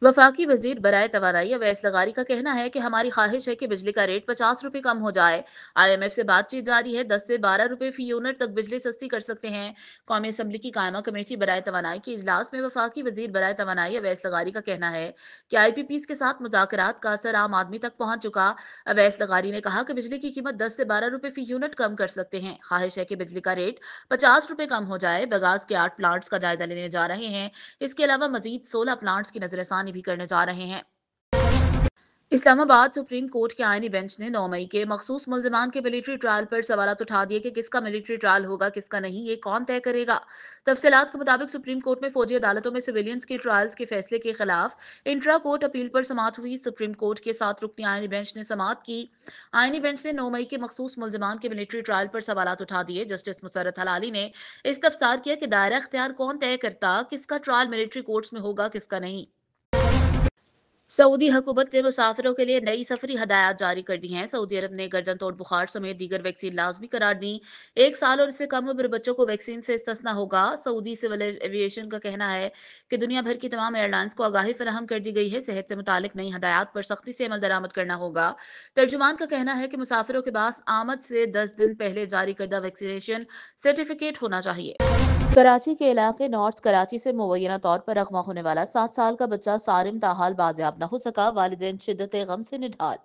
वफाकी वजीर बराए तवानाई अवैस लगारी का कहना है कि हमारी ख्वाहिश है कि बिजली का रेट 50 रुपये कम हो जाए। IMF से बातचीत जारी है, 10 से 12 रुपये फी यूनिट तक बिजली सस्ती कर सकते हैं। कौमी असम्बली की कायमा कमेटी बराए तवानाई के इजलास में वफाकी वजीर बराए तवानाई अवैस लगारी का कहना है कि IPPs के साथ मुज़ाकरात का असर आम आदमी तक पहुंच चुका। अवैस लगारी ने कहा कि बिजली की कीमत 10 से 12 रुपये फी यूनिट कम कर सकते हैं। ख्वाहिश है कि बिजली का रेट 50 रुपये कम हो जाए। बगास के 8 प्लांट्स का जायजा लेने जा रहे हैं। इसके अलावा मजीद 16 प्लांट्स की नजरसानी भी करने जा रहे हैं। इस्लामाबाद सुप्रीम कोर्ट के आईनी बेंच ने 9 मई के मखसूस मुल्जिमान के मिलिट्री ट्रायल पर सवालात उठा दिए कि किसका मिलिट्री ट्रायल होगा, किसका नहीं, ये कौन तय करेगा। तफसीलात के मुताबिक सुप्रीम कोर्ट में फौजी अदालतों में सिविलियंस के ट्रायल्स के फैसले के खिलाफ इंट्रा कोर्ट अपील पर समाअत हुई। सुप्रीम कोर्ट के 7 रुकनी आईनी बेंच ने समाअत की। आईनी बेंच ने 9 मई के मखसूस मुल्जिमान के मिलिट्री ट्रायल पर सवालात उठा दिए। जस्टिस मुसर्रत हलाली ने इस्तफसार किया कि दायरा इख्तियार कौन तय करता किसका ट्रायल मिलिट्री कोर्ट्स में होगा, किसका नहीं। सऊदी हुकूमत ने मुसाफिरों के लिए नई सफरी हदायत जारी कर दी हैं। सऊदी अरब ने गर्दन तोड़ बुखार समेत दीगर वैक्सीन लाजमी करार दी। 1 साल और इससे कम उम्र बच्चों को वैक्सीन से इस्तिस्ना होगा। सऊदी सिविल एविएशन का कहना है कि दुनिया भर की तमाम एयरलाइंस को आगाही फराहम कर दी गई है। सेहत से मुतालिक नई हदायत पर सख्ती से अमल दरामद करना होगा। तर्जुमान का कहना है कि मुसाफिरों के पास आमद से 10 दिन पहले जारी करदा वैक्सीनेशन सर्टिफिकेट होना चाहिए। कराची के इलाके नॉर्थ कराची से मुबैना तौर पर अगवा होने वाला 7 साल का बच्चा सारिम ताहाल बाजियाब न हो सका। वालिदैन शिद्दत गम से निढाल।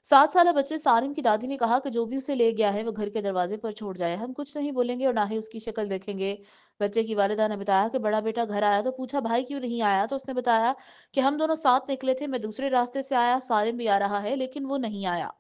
7 साल बच्चे सारिम की दादी ने कहा कि जो भी उसे ले गया है वो घर के दरवाजे पर छोड़ जाए, हम कुछ नहीं बोलेंगे और ना ही उसकी शक्ल देखेंगे। बच्चे की वालिदा ने बताया कि बड़ा बेटा घर आया तो पूछा भाई क्यों नहीं आया, तो उसने बताया कि हम दोनों साथ निकले थे, मैं दूसरे रास्ते से आया, सारिम भी आ रहा है लेकिन वो नहीं आया।